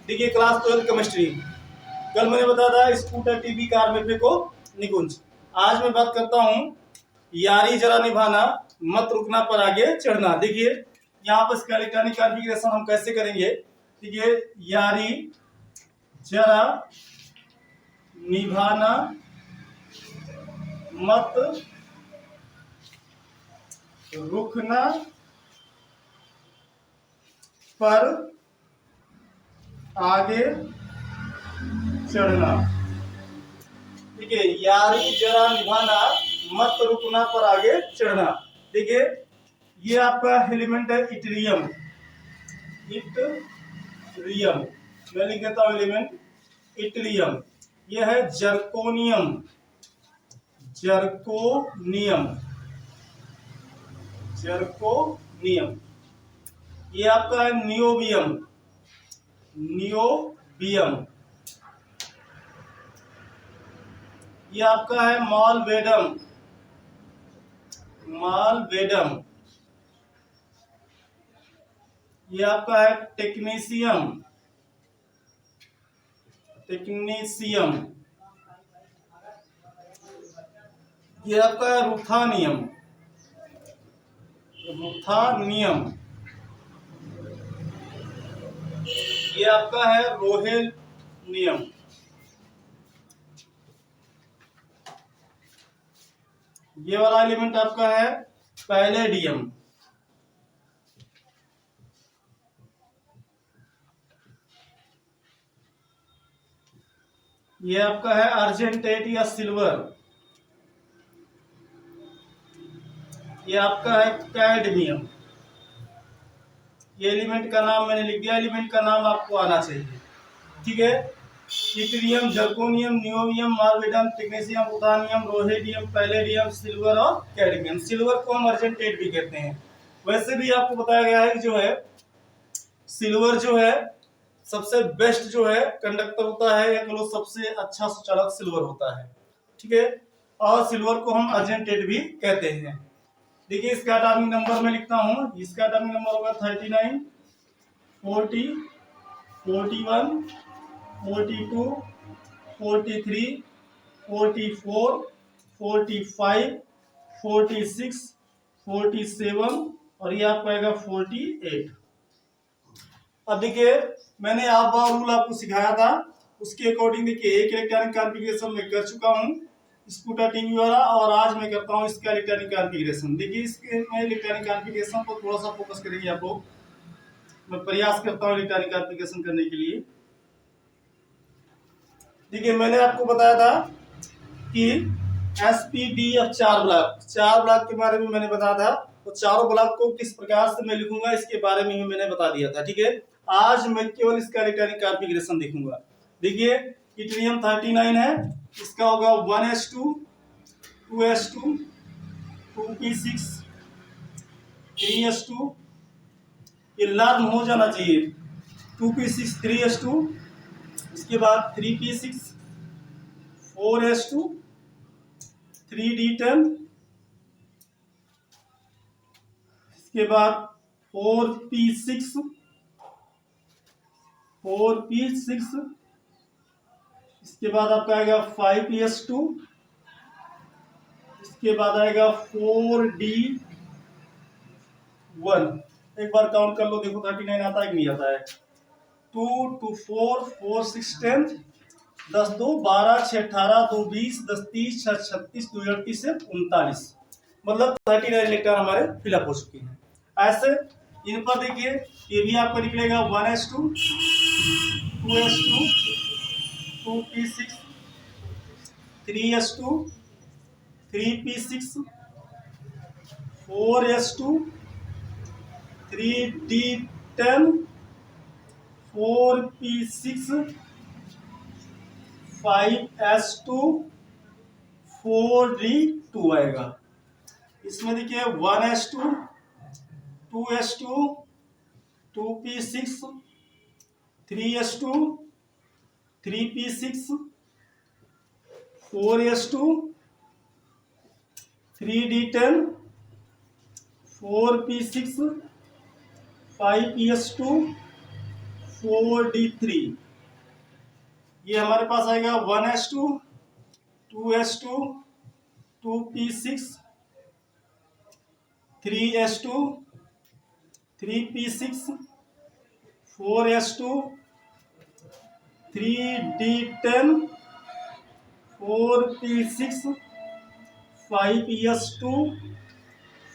देखिए class 12 chemistry. कल मैंने बताया था स्कूटर, टीवी, कार में फेंको निकुंज। आज मैं बात करता हूँ यारी जरा निभाना, मत रुकना पर आगे चढ़ना। देखिए यहाँ पर इसका इलेक्ट्रॉनिक कॉन्फ़िगरेशन हम कैसे करेंगे। देखिए यारी जरा निभाना, मत रुकना पर आगे चढ़ना। देखिए यारी जरा निभाना, मत रुकना पर आगे चढ़ना। देखिए ये आपका एलिमेंट है इट्रियम। इट्रियम मैं लिख देता हूं एलिमेंट इट्रियम। ये है जर्कोनियम। Zirconium, zirconium. ये आपका है नियोबियम। नियोबियम। ये आपका है मॉलवेडम। मॉलवेडम। ये आपका है टेक्नीशियम। टेक्नीशियम। ये आपका है रुथानियम। रुथानियम। ये आपका है रोहेनियम। ये वाला एलिमेंट आपका है पैलेडियम। ये आपका है अर्जेंटेट या सिल्वर। ये आपका है कैडमियम। ये एलिमेंट का नाम मैंने लिख दिया, एलिमेंट का नाम आपको आना चाहिए, ठीक है। Yttrium, zirconium, niobium, molybdenum, technetium, ruthenium, rhodium, palladium, silver और कैडमियम। सिल्वर को हम अर्जेंटेट भी कहते हैं। वैसे भी आपको बताया गया है कि जो है सिल्वर जो है सबसे बेस्ट जो है कंडक्टर होता है, या कहो सबसे अच्छा सुचालक सिल्वर होता है, ठीक है। और सिल्वर को हम अर्जेंटेट भी कहते हैं। देखिए इसका एटॉमिक नंबर मैं लिखता हूं। इसका एटॉमिक नंबर होगा 39, 40, 41, 42, 43, 44, 45, 46, 47 और ये आपको आएगा 48। अब देखिए मैंने आप रूल आपको सिखाया था, उसके अकॉर्डिंग देखिए एक इलेक्ट्रॉनिक कॉन्फ़िगरेशन मैं कर चुका हूँ स्कूटर टीवी वाला, और आज मैं करता हूँ इसका इलेक्ट्रॉनिक कॉन्फ़िगरेशन। देखिए इसके मैं इलेक्ट्रॉनिक कॉन्फ़िगरेशन को थोड़ा सा फोकस करेंगे आप लोग। मैं प्रयास करता हूँ इलेक्ट्रॉनिक कॉन्फ़िगरेशन करने के लिए। देखिए मैंने आपको बताया था कि SPDF 4 ब्लॉक के बारे में मैंने बताया था, तो चारों ब्लॉक को किस प्रकार से मैं लिखूंगा इसके बारे में मैंने बता दिया था, ठीक है। आज मैं केवल इसका इलेक्ट्रॉनिक कॉन्फ़िगरेशन देखूंगा। देखिए इट्रियम 39 है, इसका होगा 1s2, 2s2, 2p6, 3s2। ये लर्न हो जाना चाहिए। 2p6, 3s2, इसके बाद 3p6, 4s2, 3d10, इसके बाद 4p6, 4p6, इसके बाद आपका आएगा 5s2, इसके बाद आएगा 4d1। एक बार काउंट कर लो, देखो 39 आता है कि नहीं आता है। 2, 2, 4, 4, 6, 10, 10, 2, 12, 6, 18, 2, 20, 10, 30, 6, 36, 2, 38 से 39, मतलब 39 इलेक्ट्रॉन हमारे फिलअप हो चुके हैं। ऐसे इन पर देखिए ये भी आपको निकलेगा 1s2, 2s2, 2p6, 3s2, 3p6, 4s2, 3d10, 4p6, 5s2, 4d2 आएगा। इसमें देखिए 1s2, 2s2, 2p6, 3s2, 3p6, 4s2, 3d10, 4p6, 5s2, 4d3, ये हमारे पास आएगा 1s2 2s2 2p6 3s2 3p6 4s2 3d10 4p6 5s2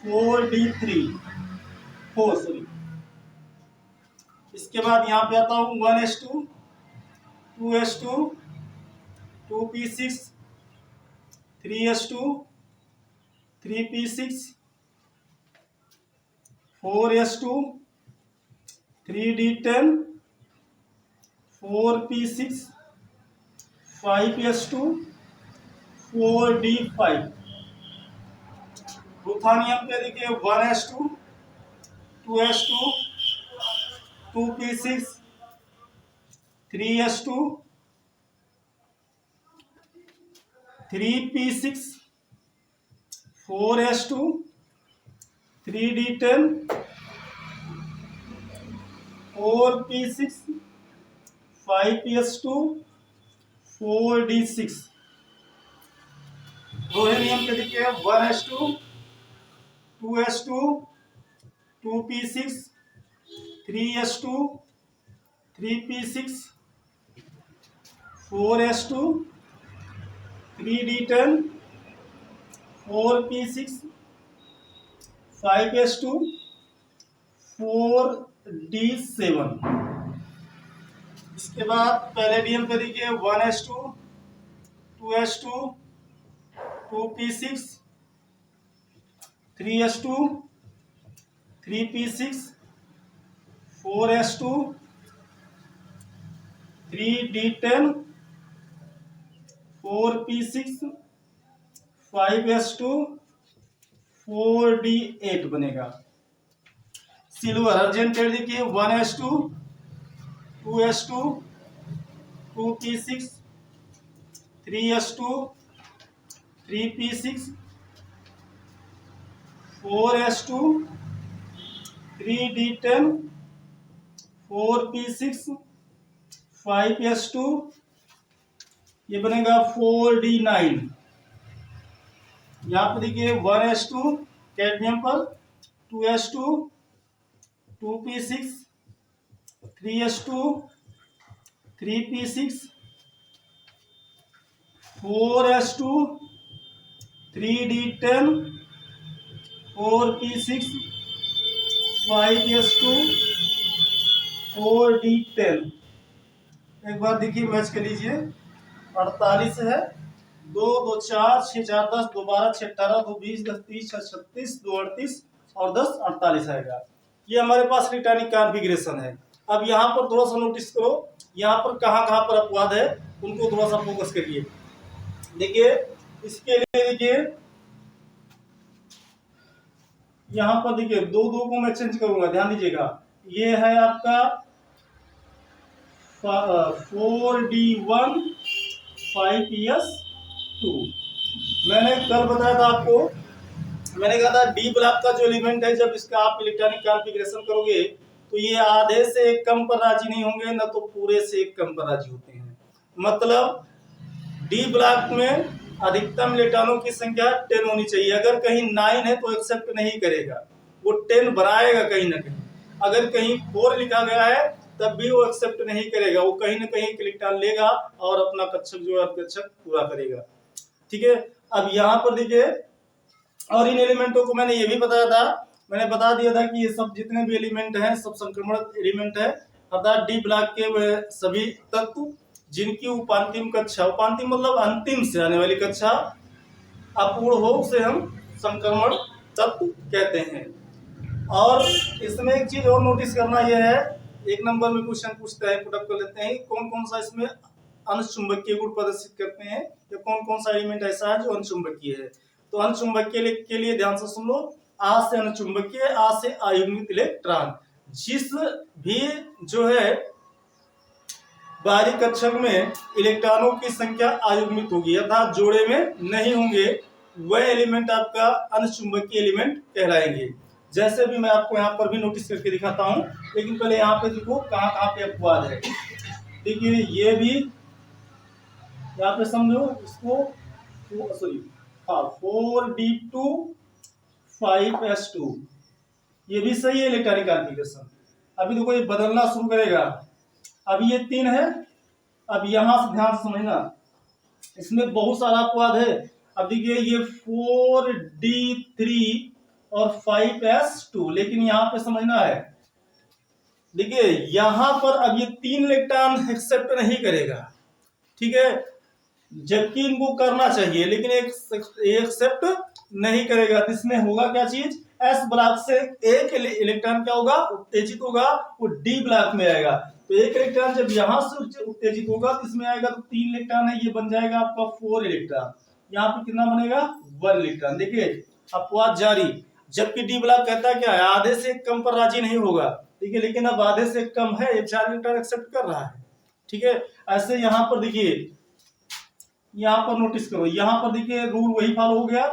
4d3 4 sorry. इसके बाद यहाँ पे आता हूँ 1s2 2s2 2p6 3s2 3p6 4s2 3d10 4p6 5s2 4d5। रुथानियम पे देखिए 1s2 2s2 2p6 3s2 3p6 4s2 3d10 4p6 5s2 4d6। रोहिनियम पे देखिए 1s2 2s2 2p6 3s2 3p6 4s2 3d10 4p6 5s2 4d7। इसके बाद पैलेडियम पे देखिए 1s2 2s2 2p6 3s2 3p6 4s2 3d10 4p6 5s2 4d8 बनेगा। Silver अर्जेंटेड देखिए 1s2 2s2 2p6 3s2 3p6 4s2 3d10 4p6 5s2 ये बनेगा 4d9। यहाँ पे देखिए 1s2 कैडमियम पर 2s2 2p6 3s2 3p6 4s2 3d10 4p6 5s2 4d10। एक बार देखिए मैच कर लीजिए। 48 है 2 2 4 6 4 10 2 12 6 18 2 20 10 30 6 36 2 38 और 10 48 आएगा। ये हमारे पास रिटर्निंग कॉन्फ़िगरेशन है। अब यहाँ पर थोड़ा सा नोटिस करो, यहाँ पर कहाँ कहाँ पर अपवाद है उनको थोड़ा सा फोकस करिए। देखिए इसके लिए देखिए यहाँ पर देखिए 2 2 को मैं चेंज करूंगा, ध्यान दीजिएगा। ये है आपका 4d1 5s2। मैंने कल बताया था आपको, मैंने कहा था डी ब्लॉक का जो एलिमेंट है जब इसका आप इलेक्ट्रॉनिक कॉन्फ़िगरेशन करोगे तो ये आधे से एक कम पर राजी नहीं होंगे, न तो पूरे से एक कम पर राजी होते हैं। मतलब डी ब्लॉक में अधिकतम इलेक्ट्रॉनों की संख्या 10 होनी चाहिए। अगर कहीं 9 है तो एक्सेप्ट नहीं करेगा, वो 10 बनाएगा कहीं ना कहीं। अगर कहीं 4 लिखा गया है तब भी वो एक्सेप्ट नहीं करेगा, वो कहीं ना कहीं इलेक्ट्रॉन लेगा और अपना कक्षक जो है कक्षक पूरा करेगा। ठीक है, अब यहाँ पर देखिए और इन एलिमेंटों को मैंने ये भी बताया था, मैंने बता दिया था कि ये सब जितने भी एलिमेंट हैं सब संक्रमण एलिमेंट है, अर्थात डी ब्लॉक के वे सभी तत्व जिनकी उपांतिम कक्षा, उपांतिम मतलब अंतिम से आने वाली कक्षा अपूर्ण हो उसे हम संक्रमण तत्व कहते हैं। और इसमें एक चीज और नोटिस करना यह है, एक नंबर में क्वेश्चन पूछता है, पुटअप कर लेते हैं, कौन कौन सा इसमें अनुचुंबकीय गुण प्रदर्शित करते हैं या कौन कौन सा एलिमेंट ऐसा है जो अनुचुंबकीय है। तो अनुचुंबकीय के लिए ध्यान से सुन लो, आ से अनुचुंबकीय, आ से अयुग्मित इलेक्ट्रॉन। जिस भी जो है बाहरी कक्षक में इलेक्ट्रॉनों की संख्या अयुग्मित होगी अर्थात जोड़े में नहीं होंगे, वह एलिमेंट आपका अनुचुंबकीय एलिमेंट कहलाएंगे। जैसे भी मैं आपको यहाँ पर भी नोटिस करके दिखाता हूँ, लेकिन पहले यहाँ पे देखो कहाँ कहाँ पे अपवाद है। देखिए ये भी यहाँ पे समझो इसको, सॉरी हाँ 4d2 5s2, ये भी सही है इलेक्ट्रॉनिक कॉन्फ़िगरेशन। अभी देखो ये बदलना शुरू करेगा। अभी ये 3 है, अब यहां से ध्यान से समझना, इसमें बहुत सारा अपवाद है। अब देखिए ये 4d3 और 5s2, लेकिन यहाँ पे समझना है, देखिए यहां पर अब ये 3 इलेक्ट्रॉन एक्सेप्ट नहीं करेगा, ठीक है, जबकि इनको करना चाहिए, लेकिन एक्सेप्ट नहीं करेगा। तो इसमें होगा क्या चीज, एस ब्लॉक से एक इलेक्ट्रॉन क्या होगा, उत्तेजित होगा, वो डी ब्लॉक में आएगा। तो एक इलेक्ट्रॉन जब यहां से उत्तेजित होगा तो इसमें आएगा, तो 3 इलेक्ट्रॉन है, ये बन जाएगा आपका 4 इलेक्ट्रॉन। यहाँ पे कितना बनेगा, 1 इलेक्ट्रॉन। देखिए अपवाद जारी, जबकि डी ब्लॉक कहता है क्या है, आधे से कम पर राजी नहीं होगा, ठीक है, लेकिन अब आधे से कम है, ये 4 इलेक्ट्रॉन एक्सेप्ट कर रहा है, ठीक है। ऐसे यहाँ पर देखिए, यहाँ पर नोटिस करो, यहाँ पर देखिए रूल वही फॉलो हो गया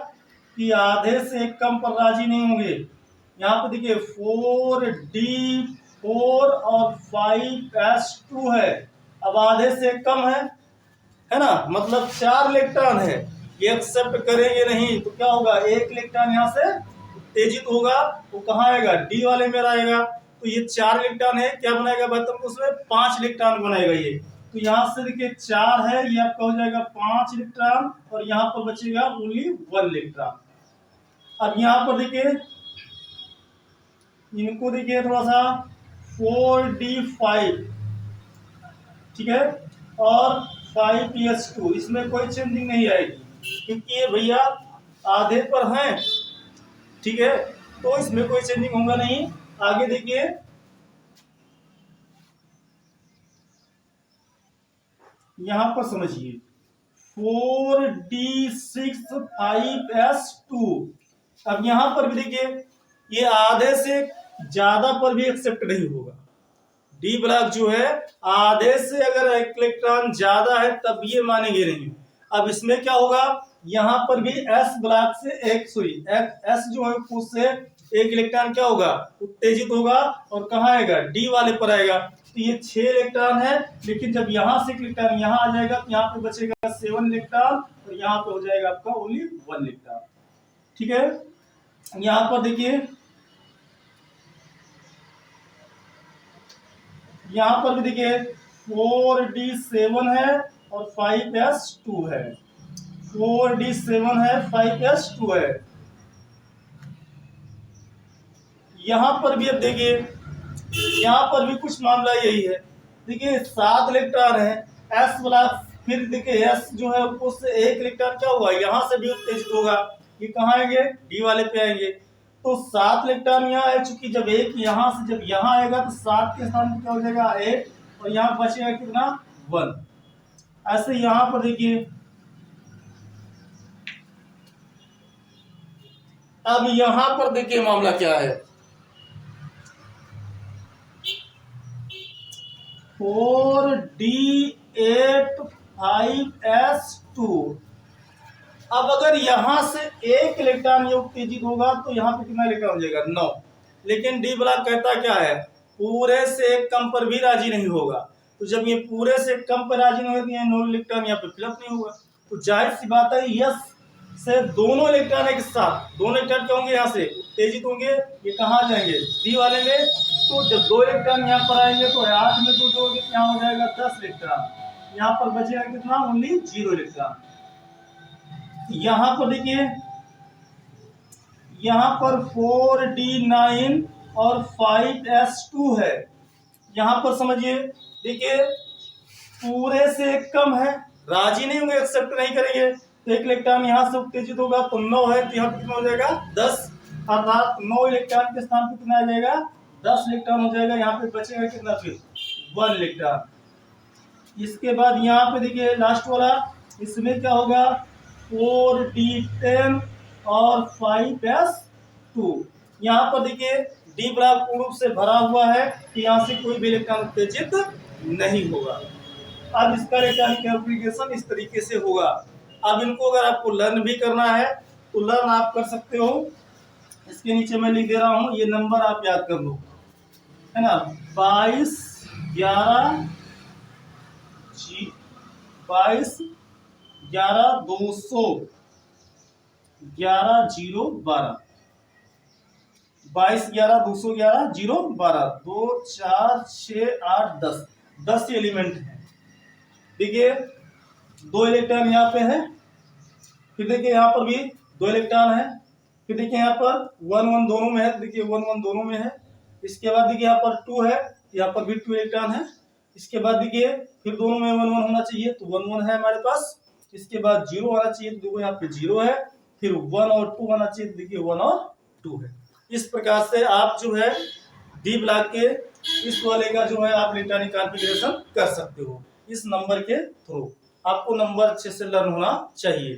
कि आधे से कम पर राजी नहीं होंगे। यहाँ पर देखिए 4d4 और 5s2 है, अब आधे से कम है ना, मतलब 4 इलेक्ट्रॉन है, ये एक्सेप्ट करेंगे नहीं, तो क्या होगा, एक इलेक्ट्रॉन यहाँ से उत्तेजित होगा, वो कहाँ आएगा, डी वाले में आएगा। तो ये 4 इलेक्ट्रॉन है, क्या बनाएगा मतलब उसमें 5 इलेक्ट्रॉन बनाएगा ये। तो यहाँ से देखिए 4 है, ये आपका हो जाएगा 5 इलेक्ट्रॉन, और यहाँ पर बचेगा ओनली 1 इलेक्ट्रॉन। अब यहाँ पर देखिए इनको देखिए थोड़ा सा 4d5, ठीक है, और 5s2, इसमें कोई चेंजिंग नहीं आएगी, क्योंकि ये भैया आधे पर हैं, ठीक है, तो इसमें कोई चेंजिंग होगा नहीं। आगे देखिए यहां पर समझिए 4d6 5s2, अब यहां पर भी देखिए ये आधे से ज्यादा पर भी एक्सेप्ट नहीं होगा। डी ब्लॉक जो है आधे से अगर एक इलेक्ट्रॉन ज्यादा है तब ये मानेंगे नहीं। अब इसमें क्या होगा, यहां पर भी एस ब्लॉक से एस जो है उससे एक इलेक्ट्रॉन क्या होगा, उत्तेजित होगा, और कहाँ आएगा, डी वाले पर आएगा। तो ये 6 इलेक्ट्रॉन है, लेकिन जब यहां से इलेक्ट्रॉन यहां आ जाएगा तो यहाँ पे बचेगा 7 इलेक्ट्रॉन, और यहाँ पे हो जाएगा आपका ओनली 1 इलेक्ट्रॉन, ठीक है। यहां पर देखिए, यहां पर भी देखिए 4d7 है और 5s2 है, 4d7 है 5s2 है। यहां पर भी अब देखिए, यहां पर भी कुछ मामला यही है, देखिए 7 इलेक्ट्रॉन है, एस वाला, फिर देखिए एस जो है उससे एक इलेक्ट्रॉन क्या हुआ, यहां से भी उत्तेजित होगा, ये कहाँ आएंगे, डी वाले पे आएंगे। तो 7 इलेक्ट्रॉन यहाँ है, चूंकि जब एक यहां से जब यहाँ आएगा तो 7 के स्थान पर क्या हो जाएगा 8, और यहाँ बचेगा कितना 1। ऐसे यहां पर देखिए, अब यहां पर देखिए मामला क्या है, 4d8 5s2, अब अगर यहां से एक इलेक्ट्रॉन ये उत्तेजित होगा तो यहाँ पे कितना इलेक्ट्रॉन हो जाएगा, 9। लेकिन डी ब्लॉक कहता क्या है, पूरे से कम पर भी राजी नहीं होगा। तो जब ये पूरे से कम पर राजी नहीं होती है, 9 इलेक्ट्रॉन यहाँ पे फिलअप नहीं होगा। तो जाहिर सी बात है यस से दोनों इलेक्ट्रॉन एक साथ, दोनों इलेक्ट्रॉन क्या होंगे, यहाँ से उत्तेजित होंगे, ये कहाँ जाएंगे, डी वाले में। तो जब 2 इलेक्ट्रॉन यहाँ पर आएंगे तो 8 में 2 जोड़ोगे, यहाँ हो जाएगा 10 इलेक्ट्रॉन, यहाँ पर बचेगा कितना, ओनली 0 इलेक्ट्रॉन। यहाँ पर देखिए, यहाँ पर 4d9 और 5s2 है, यहाँ पर समझिए, देखिए पूरे से कम है, राजी नहीं होंगे, एक्सेप्ट नहीं करेंगे, तो एक इलेक्ट्रॉन यहाँ से उत्तेजित होगा, तो 9 है, तो यहाँ कितना हो जाएगा 10, अर्थात 9 इलेक्ट्रॉन के स्थान पर कितना आ जाएगा, 10 इलेक्ट्रॉन हो जाएगा। यहाँ पे बचेगा कितना, फिर 1 इलेक्ट्रॉन। इसके बाद यहाँ पे देखिए लास्ट वाला, इसमें क्या होगा, 4d10 और 5s2, यहाँ पर देखिए डी ब्लॉक पूर्ण रूप से भरा हुआ है कि यहाँ से कोई भी इलेक्ट्रॉन उत्तेजित नहीं होगा। अब इसका इलेक्ट्रॉनिक कॉन्फ़िगरेशन इस तरीके से होगा। अब इनको अगर आपको लर्न भी करना है तो लर्न आप कर सकते हो, इसके नीचे मैं लिख दे रहा हूँ, ये नंबर आप याद कर लो, है ना। 22 11 200 11 0 12 22 11 211 0 12 2 4 6 8 10 10 एलिमेंट है। देखिए 2 इलेक्ट्रॉन यहाँ पे है, फिर देखिए यहाँ पर भी 2 इलेक्ट्रॉन है, फिर देखिए यहाँ पर 1 1 दोनों में है, देखिए 1 1 दोनों में है। इसके बाद देखिए यहाँ पर 2 है, यहाँ पर भी 2 इलेक्ट्रॉन है। इसके बाद देखिए फिर दोनों में 1 1 होना चाहिए, तो 1 1 है हमारे पास। इसके बाद 0 आना चाहिए, तो देखो यहाँ पे 0 है, फिर 1 और 2 आना चाहिए, देखिए 1 और 2 है। इस प्रकार से आप जो है डी ब्लॉक के इस वाले का जो है आप इलेक्ट्रॉनिक कॉन्फ़िगरेशन कर सकते हो इस नंबर के थ्रू। आपको नंबर अच्छे से लर्न होना चाहिए।